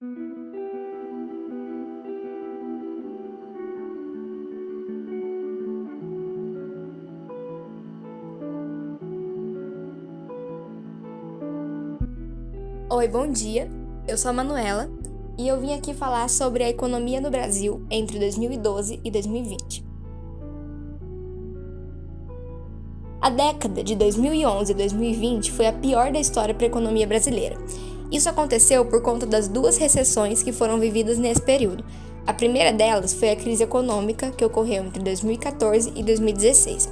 Oi, bom dia. Eu sou a Manuela e eu vim aqui falar sobre a economia no Brasil entre 2012 e 2020. A década de 2011 e 2020 foi a pior da história para a economia brasileira. Isso aconteceu por conta das duas recessões que foram vividas nesse período. A primeira delas foi a crise econômica, que ocorreu entre 2014 e 2016.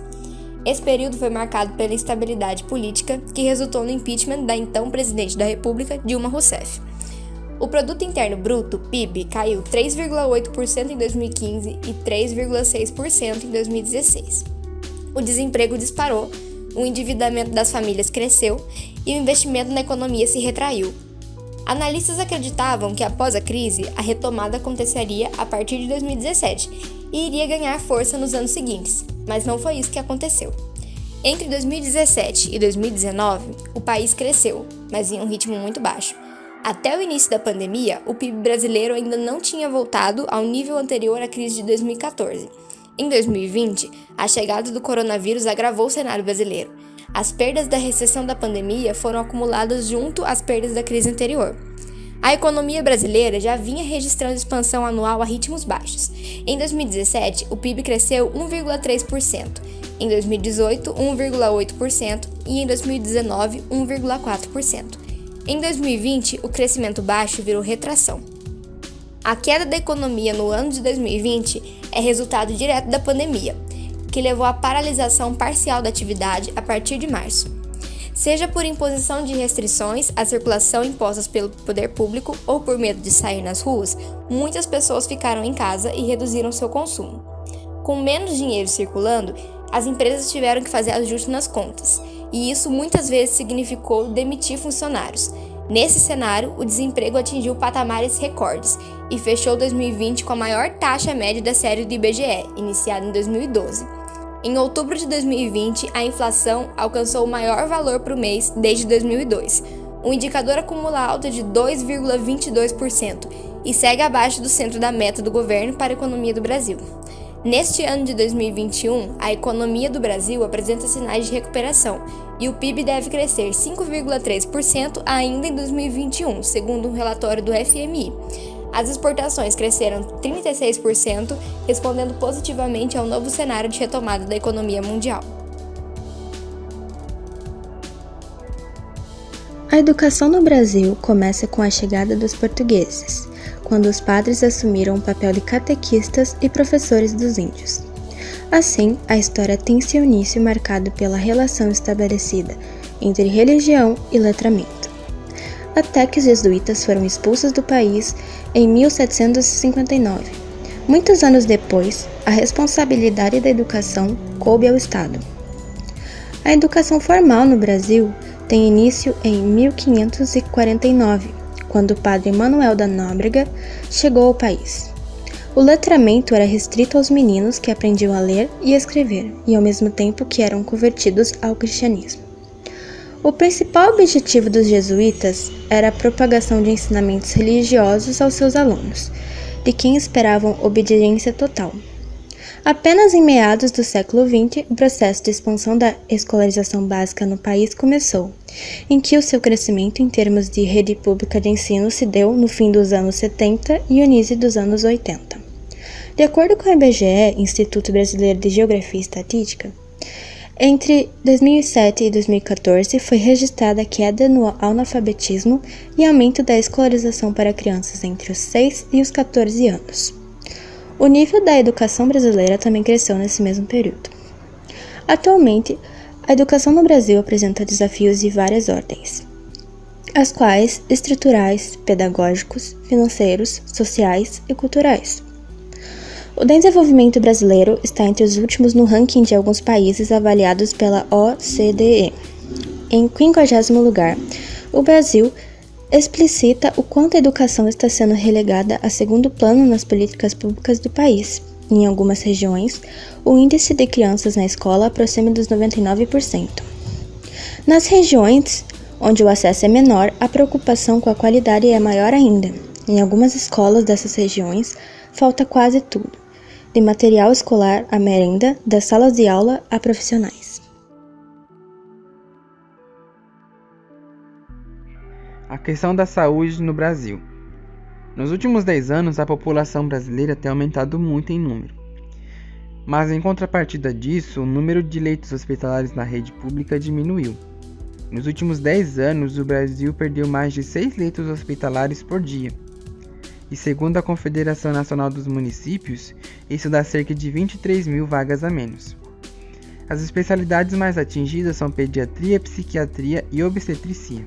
Esse período foi marcado pela instabilidade política, que resultou no impeachment da então presidente da República, Dilma Rousseff. O Produto Interno Bruto, PIB, caiu 3,8% em 2015 e 3,6% em 2016. O desemprego disparou, o endividamento das famílias cresceu e o investimento na economia se retraiu. Analistas acreditavam que após a crise, a retomada aconteceria a partir de 2017 e iria ganhar força nos anos seguintes, mas não foi isso que aconteceu. Entre 2017 e 2019, o país cresceu, mas em um ritmo muito baixo. Até o início da pandemia, o PIB brasileiro ainda não tinha voltado ao nível anterior à crise de 2014. Em 2020, a chegada do coronavírus agravou o cenário brasileiro. As perdas da recessão da pandemia foram acumuladas junto às perdas da crise anterior. A economia brasileira já vinha registrando expansão anual a ritmos baixos. Em 2017, o PIB cresceu 1,3%, em 2018, 1,8% e em 2019, 1,4%. Em 2020, o crescimento baixo virou retração. A queda da economia no ano de 2020 é resultado direto da pandemia, que levou à paralisação parcial da atividade a partir de março. Seja por imposição de restrições à circulação impostas pelo poder público ou por medo de sair nas ruas, muitas pessoas ficaram em casa e reduziram seu consumo. Com menos dinheiro circulando, as empresas tiveram que fazer ajustes nas contas, e isso muitas vezes significou demitir funcionários. Nesse cenário, o desemprego atingiu patamares recordes e fechou 2020 com a maior taxa média da série do IBGE, iniciada em 2012. Em outubro de 2020, a inflação alcançou o maior valor por mês desde 2002. O indicador acumula alta de 2,22% e segue abaixo do centro da meta do governo para a economia do Brasil. Neste ano de 2021, a economia do Brasil apresenta sinais de recuperação e o PIB deve crescer 5,3% ainda em 2021, segundo um relatório do FMI. As exportações cresceram 36%, respondendo positivamente ao novo cenário de retomada da economia mundial. A educação no Brasil começa com a chegada dos portugueses, quando os padres assumiram o papel de catequistas e professores dos índios. Assim, a história tem seu início marcado pela relação estabelecida entre religião e letramento, até que os jesuítas foram expulsos do país em 1759. Muitos anos depois, a responsabilidade da educação coube ao Estado. A educação formal no Brasil tem início em 1549, quando o padre Manuel da Nóbrega chegou ao país. O letramento era restrito aos meninos que aprendiam a ler e escrever, e ao mesmo tempo que eram convertidos ao cristianismo. O principal objetivo dos jesuítas era a propagação de ensinamentos religiosos aos seus alunos, de quem esperavam obediência total. Apenas em meados do século XX, o processo de expansão da escolarização básica no país começou, em que o seu crescimento em termos de rede pública de ensino se deu no fim dos anos 70 e início dos anos 80. De acordo com o IBGE, Instituto Brasileiro de Geografia e Estatística, entre 2007 e 2014 foi registrada a queda no analfabetismo e aumento da escolarização para crianças entre os 6 e os 14 anos. O nível da educação brasileira também cresceu nesse mesmo período. Atualmente, a educação no Brasil apresenta desafios de várias ordens, as quais estruturais, pedagógicos, financeiros, sociais e culturais. O desenvolvimento brasileiro está entre os últimos no ranking de alguns países avaliados pela OCDE. Em 50º lugar, o Brasil explicita o quanto a educação está sendo relegada a segundo plano nas políticas públicas do país. Em algumas regiões, o índice de crianças na escola aproxima dos 99%. Nas regiões onde o acesso é menor, a preocupação com a qualidade é maior ainda. Em algumas escolas dessas regiões, falta quase tudo, de material escolar à merenda, das salas de aula a profissionais. A questão da saúde no Brasil. Nos últimos 10 anos, a população brasileira tem aumentado muito em número. Mas, em contrapartida disso, o número de leitos hospitalares na rede pública diminuiu. Nos últimos 10 anos, o Brasil perdeu mais de 6 leitos hospitalares por dia. E segundo a Confederação Nacional dos Municípios, isso dá cerca de 23 mil vagas a menos. As especialidades mais atingidas são pediatria, psiquiatria e obstetricia.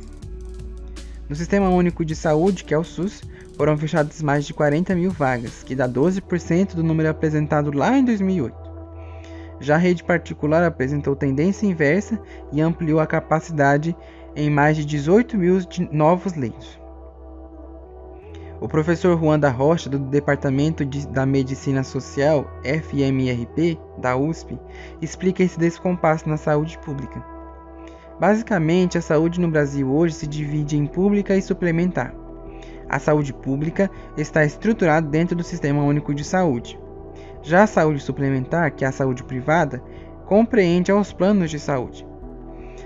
No Sistema Único de Saúde, que é o SUS, foram fechadas mais de 40 mil vagas, que dá 12% do número apresentado lá em 2008. Já a rede particular apresentou tendência inversa e ampliou a capacidade em mais de 18 mil novos leitos. O professor Juan da Rocha, do Departamento da Medicina Social, FMRP, da USP, explica esse descompasso na saúde pública. Basicamente, a saúde no Brasil hoje se divide em pública e suplementar. A saúde pública está estruturada dentro do Sistema Único de Saúde. Já a saúde suplementar, que é a saúde privada, compreende aos planos de saúde.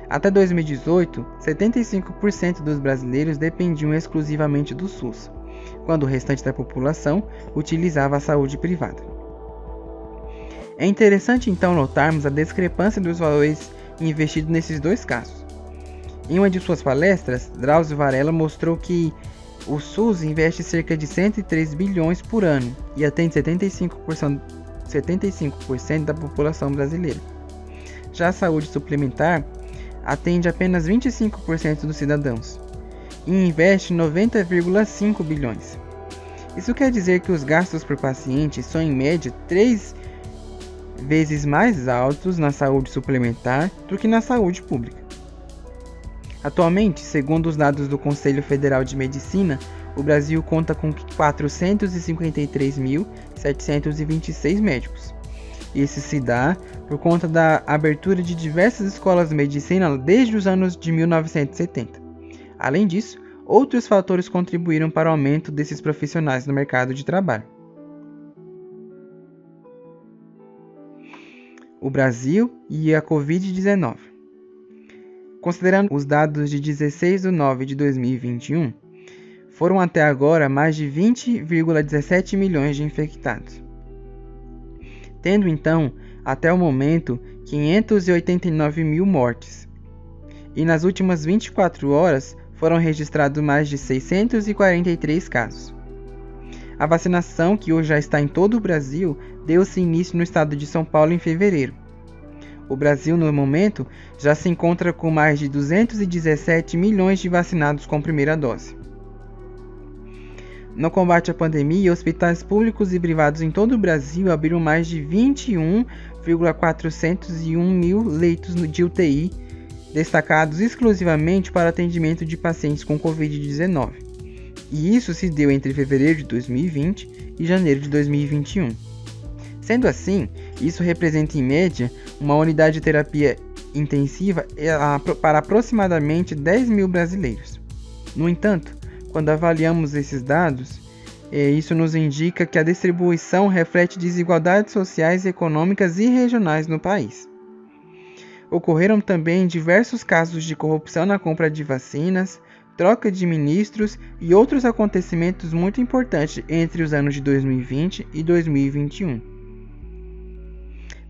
Até 2018, 75% dos brasileiros dependiam exclusivamente do SUS, quando o restante da população utilizava a saúde privada. É interessante então notarmos a discrepância dos valores investidos nesses dois casos. Em uma de suas palestras, Drauzio Varela mostrou que o SUS investe cerca de 103 bilhões por ano e atende 75% da população brasileira. Já a saúde suplementar atende apenas 25% dos cidadãos e investe 90,5 bilhões. Isso quer dizer que os gastos por paciente são em média 3 vezes mais altos na saúde suplementar do que na saúde pública. Atualmente, segundo os dados do Conselho Federal de Medicina, o Brasil conta com 453.726 médicos. Isso se dá por conta da abertura de diversas escolas de medicina desde os anos de 1970. Além disso, outros fatores contribuíram para o aumento desses profissionais no mercado de trabalho. O Brasil e a Covid-19. Considerando os dados de 16 de nove de 2021, foram até agora mais de 20,17 milhões de infectados. Tendo então, até o momento, 589 mil mortes. E nas últimas 24 horas foram registrados mais de 643 casos. A vacinação, que hoje já está em todo o Brasil, deu-se início no estado de São Paulo em fevereiro. O Brasil, no momento, já se encontra com mais de 217 milhões de vacinados com primeira dose. No combate à pandemia, hospitais públicos e privados em todo o Brasil abriram mais de 21,401 mil leitos de UTI, destacados exclusivamente para atendimento de pacientes com Covid-19. E isso se deu entre fevereiro de 2020 e janeiro de 2021. Sendo assim, isso representa em média uma unidade de terapia intensiva para aproximadamente 10 mil brasileiros. No entanto, quando avaliamos esses dados, isso nos indica que a distribuição reflete desigualdades sociais, econômicas e regionais no país. Ocorreram também diversos casos de corrupção na compra de vacinas, troca de ministros e outros acontecimentos muito importantes entre os anos de 2020 e 2021.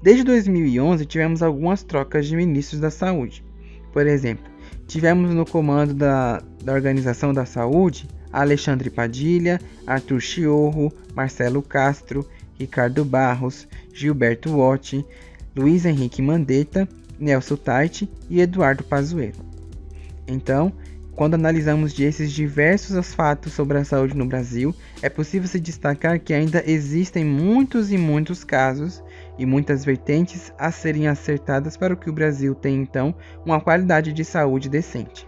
Desde 2011, tivemos algumas trocas de ministros da saúde. Por exemplo, tivemos no comando da Organização da Saúde Alexandre Padilha, Arthur Chiorro, Marcelo Castro, Ricardo Barros, Gilberto Otti, Luiz Henrique Mandetta, Nelson Taiti e Eduardo Pazuello. Então, quando analisamos esses diversos fatos sobre a saúde no Brasil, é possível se destacar que ainda existem muitos e muitos casos e muitas vertentes a serem acertadas para que o Brasil tenha, então, uma qualidade de saúde decente.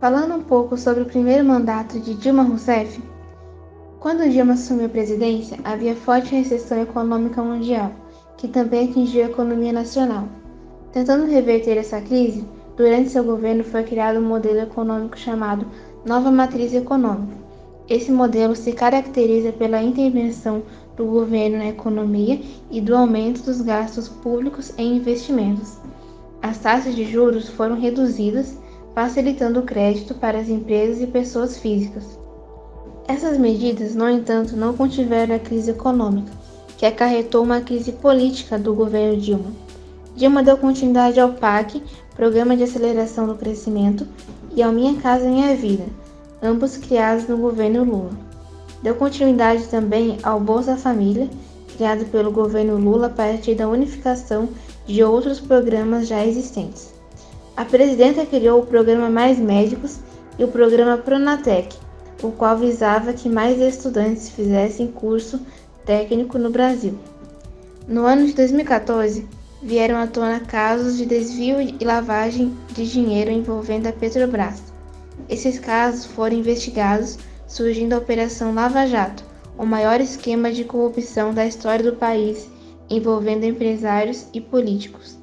Falando um pouco sobre o primeiro mandato de Dilma Rousseff, quando Dilma assumiu a presidência, havia forte recessão econômica mundial, que também atingiu a economia nacional. Tentando reverter essa crise, durante seu governo foi criado um modelo econômico chamado Nova Matriz Econômica. Esse modelo se caracteriza pela intervenção do governo na economia e do aumento dos gastos públicos em investimentos. As taxas de juros foram reduzidas, facilitando o crédito para as empresas e pessoas físicas. Essas medidas, no entanto, não contiveram a crise econômica, que acarretou uma crise política do governo Dilma. Dilma deu continuidade ao PAC, Programa de Aceleração do Crescimento, e ao Minha Casa Minha Vida, ambos criados no governo Lula. Deu continuidade também ao Bolsa Família, criado pelo governo Lula a partir da unificação de outros programas já existentes. A presidenta criou o Programa Mais Médicos e o Programa Pronatec, o qual visava que mais estudantes fizessem curso técnico no Brasil. No ano de 2014, vieram à tona casos de desvio e lavagem de dinheiro envolvendo a Petrobras. Esses casos foram investigados, surgindo a Operação Lava Jato, o maior esquema de corrupção da história do país, envolvendo empresários e políticos.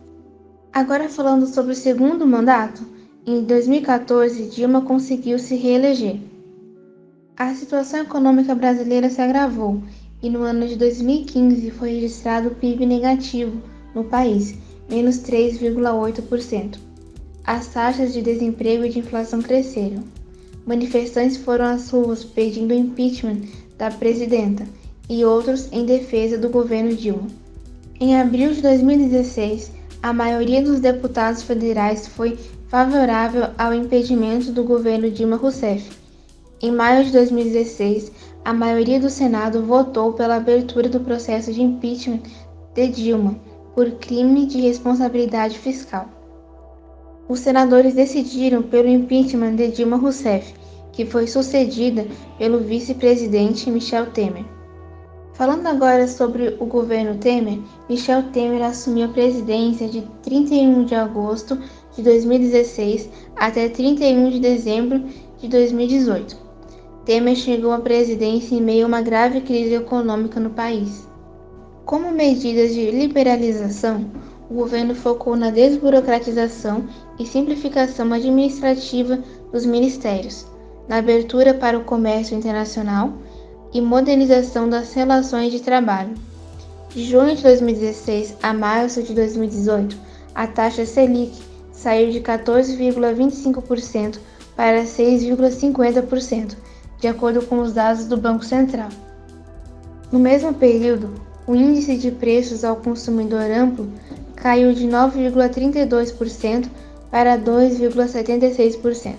Agora falando sobre o segundo mandato, em 2014 Dilma conseguiu se reeleger. A situação econômica brasileira se agravou e no ano de 2015 foi registrado o PIB negativo no país, menos 3,8%. As taxas de desemprego e de inflação cresceram. Manifestantes foram às ruas pedindo o impeachment da presidenta e outros em defesa do governo Dilma. Em abril de 2016, a maioria dos deputados federais foi favorável ao impedimento do governo Dilma Rousseff. Em maio de 2016, a maioria do Senado votou pela abertura do processo de impeachment de Dilma por crime de responsabilidade fiscal. Os senadores decidiram pelo impeachment de Dilma Rousseff, que foi sucedida pelo vice-presidente Michel Temer. Falando agora sobre o governo Temer, Michel Temer assumiu a presidência de 31 de agosto de 2016 até 31 de dezembro de 2018. Temer chegou à presidência em meio a uma grave crise econômica no país. Como medidas de liberalização, o governo focou na desburocratização e simplificação administrativa dos ministérios, na abertura para o comércio internacional e modernização das relações de trabalho. De junho de 2016 a março de 2018, a taxa Selic saiu de 14,25% para 6,50%, de acordo com os dados do Banco Central. No mesmo período, o índice de preços ao consumidor amplo caiu de 9,32% para 2,76%.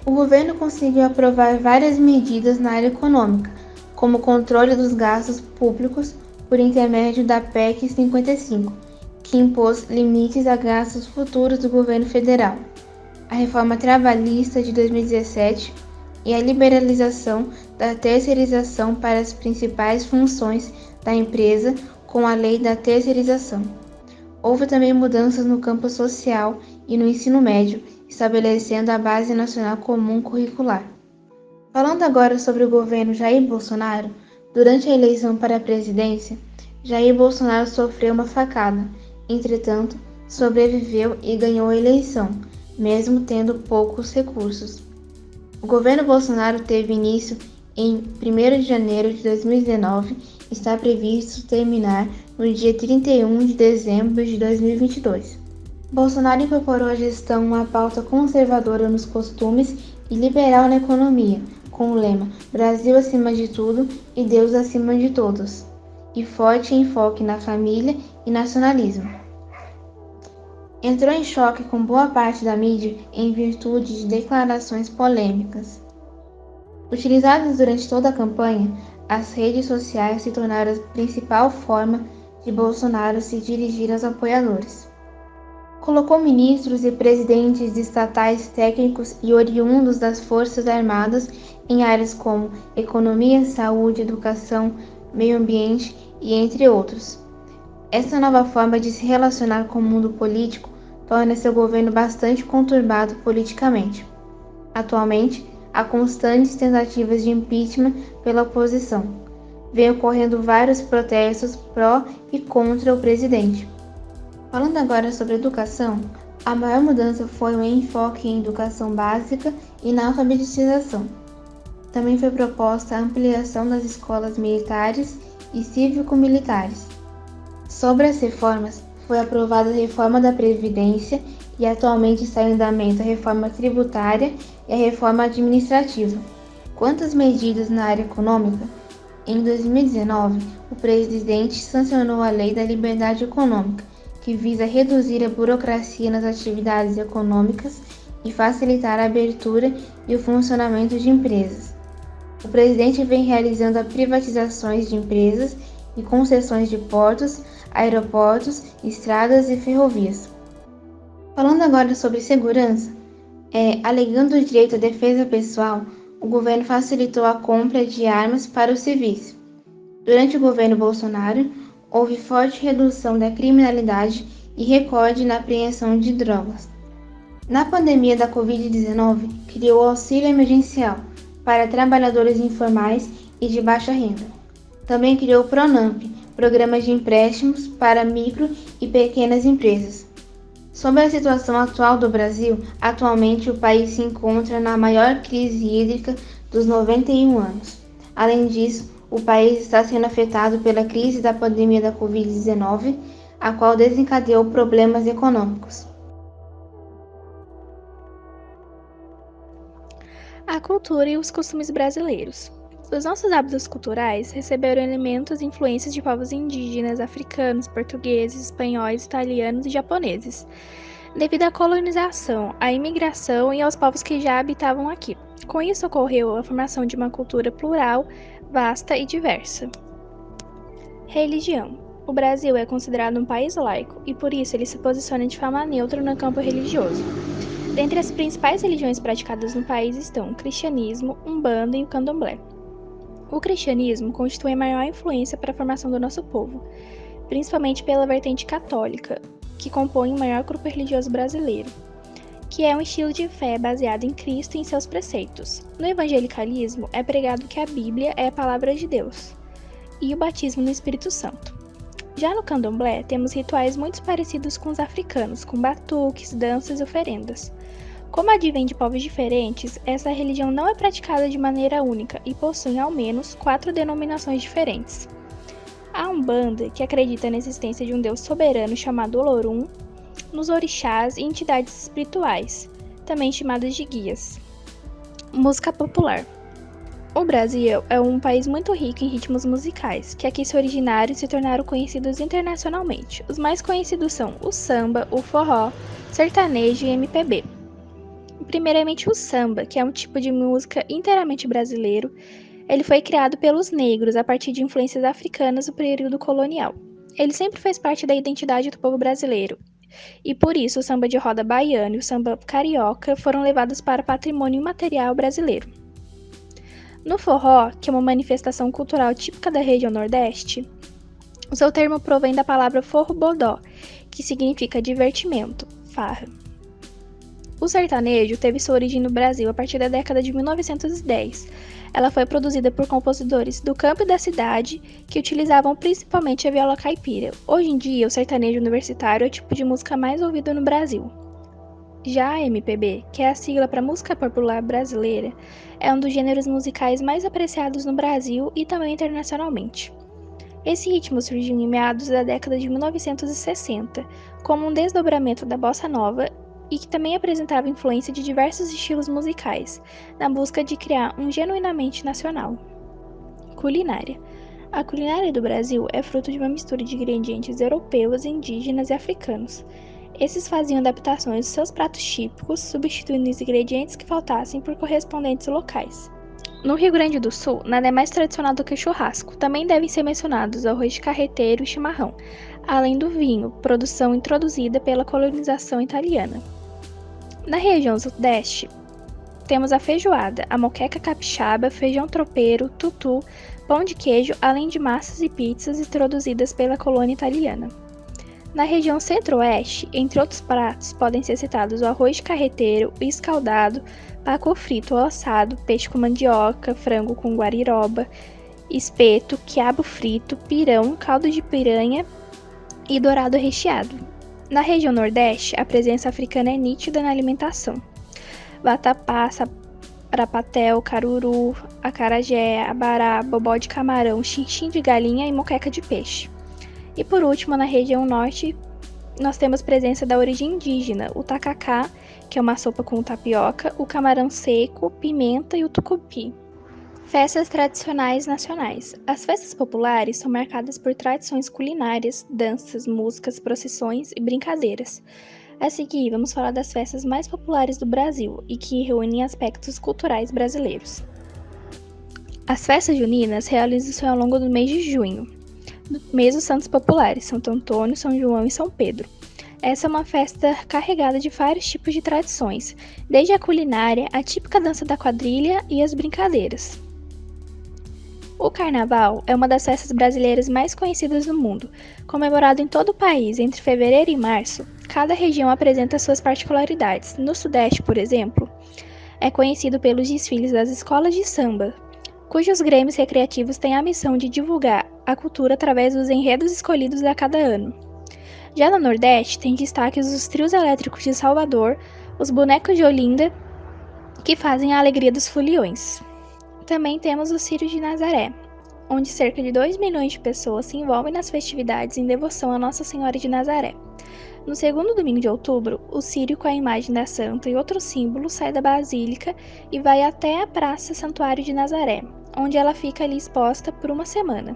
O governo conseguiu aprovar várias medidas na área econômica, como o controle dos gastos públicos por intermédio da PEC 55, que impôs limites a gastos futuros do governo federal, a reforma trabalhista de 2017 e a liberalização da terceirização para as principais funções da empresa com a lei da terceirização. Houve também mudanças no campo social e no ensino médio, estabelecendo a Base Nacional Comum Curricular. Falando agora sobre o governo Jair Bolsonaro, durante a eleição para a presidência, Jair Bolsonaro sofreu uma facada, entretanto, sobreviveu e ganhou a eleição, mesmo tendo poucos recursos. O governo Bolsonaro teve início em 1º de janeiro de 2019 e está previsto terminar no dia 31 de dezembro de 2022. Bolsonaro incorporou à gestão uma pauta conservadora nos costumes e liberal na economia, com o lema Brasil acima de tudo e Deus acima de todos, e forte enfoque na família e nacionalismo. Entrou em choque com boa parte da mídia em virtude de declarações polêmicas. Utilizadas durante toda a campanha, as redes sociais se tornaram a principal forma de Bolsonaro se dirigir aos apoiadores. Colocou ministros e presidentes de estatais técnicos e oriundos das Forças Armadas em áreas como economia, saúde, educação, meio ambiente e entre outros. Essa nova forma de se relacionar com o mundo político torna seu governo bastante conturbado politicamente. Atualmente, há constantes tentativas de impeachment pela oposição. Vem ocorrendo vários protestos pró e contra o presidente. Falando agora sobre educação, a maior mudança foi o enfoque em educação básica e na alfabetização. Também foi proposta a ampliação das escolas militares e cívico-militares. Sobre as reformas, foi aprovada a reforma da Previdência e atualmente está em andamento a reforma tributária e a reforma administrativa. Quanto às medidas na área econômica, em 2019, o presidente sancionou a Lei da Liberdade Econômica, que visa reduzir a burocracia nas atividades econômicas e facilitar a abertura e o funcionamento de empresas. O presidente vem realizando as privatizações de empresas e concessões de portos, aeroportos, estradas e ferrovias. Falando agora sobre segurança, alegando o direito à defesa pessoal, o governo facilitou a compra de armas para os civis. Durante o governo Bolsonaro, houve forte redução da criminalidade e recorde na apreensão de drogas. Na pandemia da Covid-19, criou o auxílio emergencial para trabalhadores informais e de baixa renda. Também criou o PRONAMP, programas de empréstimos para micro e pequenas empresas. Sobre a situação atual do Brasil, atualmente o país se encontra na maior crise hídrica dos 91 anos. Além disso, o país está sendo afetado pela crise da pandemia da Covid-19, a qual desencadeou problemas econômicos. A cultura e os costumes brasileiros. Os nossos hábitos culturais receberam elementos e influências de povos indígenas, africanos, portugueses, espanhóis, italianos e japoneses, devido à colonização, à imigração e aos povos que já habitavam aqui. Com isso ocorreu a formação de uma cultura plural, vasta e diversa. Religião. O Brasil é considerado um país laico e por isso ele se posiciona de forma neutra no campo religioso. Dentre as principais religiões praticadas no país estão o cristianismo, umbanda e o candomblé. O cristianismo constitui a maior influência para a formação do nosso povo, principalmente pela vertente católica, que compõe o maior grupo religioso brasileiro, que é um estilo de fé baseado em Cristo e em seus preceitos. No evangelicalismo, é pregado que a Bíblia é a palavra de Deus, e o batismo no Espírito Santo. Já no candomblé, temos rituais muito parecidos com os africanos, com batuques, danças e oferendas. Como advém de povos diferentes, essa religião não é praticada de maneira única e possui ao menos 4 denominações diferentes. A Umbanda, que acredita na existência de um Deus soberano chamado Olorum, nos orixás e entidades espirituais, também chamadas de guias. Música popular. O Brasil é um país muito rico em ritmos musicais, que aqui se originaram e se tornaram conhecidos internacionalmente. Os mais conhecidos são o samba, o forró, sertanejo e MPB. Primeiramente o samba, que é um tipo de música inteiramente brasileiro. Ele foi criado pelos negros a partir de influências africanas do período colonial. Ele sempre fez parte da identidade do povo brasileiro. E por isso o samba de roda baiano e o samba carioca foram levados para o patrimônio imaterial brasileiro. No forró, que é uma manifestação cultural típica da região Nordeste, o seu termo provém da palavra forró-bodó, que significa divertimento, farra. O sertanejo teve sua origem no Brasil a partir da década de 1910. Ela foi produzida por compositores do campo e da cidade que utilizavam principalmente a viola caipira. Hoje em dia, o sertanejo universitário é o tipo de música mais ouvido no Brasil. Já a MPB, que é a sigla para música popular brasileira, é um dos gêneros musicais mais apreciados no Brasil e também internacionalmente. Esse ritmo surgiu em meados da década de 1960, como um desdobramento da bossa nova e que também apresentava influência de diversos estilos musicais, na busca de criar um genuinamente nacional. Culinária. A culinária do Brasil é fruto de uma mistura de ingredientes europeus, indígenas e africanos. Esses faziam adaptações dos seus pratos típicos, substituindo os ingredientes que faltassem por correspondentes locais. No Rio Grande do Sul, nada é mais tradicional do que o churrasco. Também devem ser mencionados o arroz de carreteiro e o chimarrão, além do vinho, produção introduzida pela colonização italiana. Na região sudeste, temos a feijoada, a moqueca capixaba, feijão tropeiro, tutu, pão de queijo, além de massas e pizzas introduzidas pela colônia italiana. Na região centro-oeste, entre outros pratos, podem ser citados o arroz de carreteiro, o escaldado, pacu frito ou assado, peixe com mandioca, frango com guariroba, espeto, quiabo frito, pirão, caldo de piranha e dourado recheado. Na região Nordeste, a presença africana é nítida na alimentação. Vatapá, sarapatel, caruru, acarajé, abará, bobó de camarão, xinxim de galinha e moqueca de peixe. E por último, na região Norte, nós temos presença da origem indígena, o tacacá, que é uma sopa com tapioca, o camarão seco, pimenta e o tucupi. Festas tradicionais nacionais. As festas populares são marcadas por tradições culinárias, danças, músicas, procissões e brincadeiras. A seguir, vamos falar das festas mais populares do Brasil e que reúnem aspectos culturais brasileiros. As festas juninas realizam-se ao longo do mês de junho, do mês dos santos populares, Santo Antônio, São João e São Pedro. Essa é uma festa carregada de vários tipos de tradições, desde a culinária, a típica dança da quadrilha e as brincadeiras. O Carnaval é uma das festas brasileiras mais conhecidas do mundo. Comemorado em todo o país entre fevereiro e março, cada região apresenta suas particularidades. No Sudeste, por exemplo, é conhecido pelos desfiles das escolas de samba, cujos grêmios recreativos têm a missão de divulgar a cultura através dos enredos escolhidos a cada ano. Já no Nordeste, tem destaques os trios elétricos de Salvador, os bonecos de Olinda, que fazem a alegria dos foliões. Também temos o Círio de Nazaré, onde cerca de 2 milhões de pessoas se envolvem nas festividades em devoção a Nossa Senhora de Nazaré. No segundo domingo de outubro, o círio com a imagem da santa e outros símbolos sai da basílica e vai até a Praça Santuário de Nazaré, onde ela fica ali exposta por uma semana.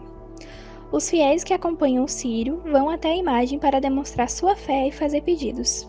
Os fiéis que acompanham o círio vão até a imagem para demonstrar sua fé e fazer pedidos.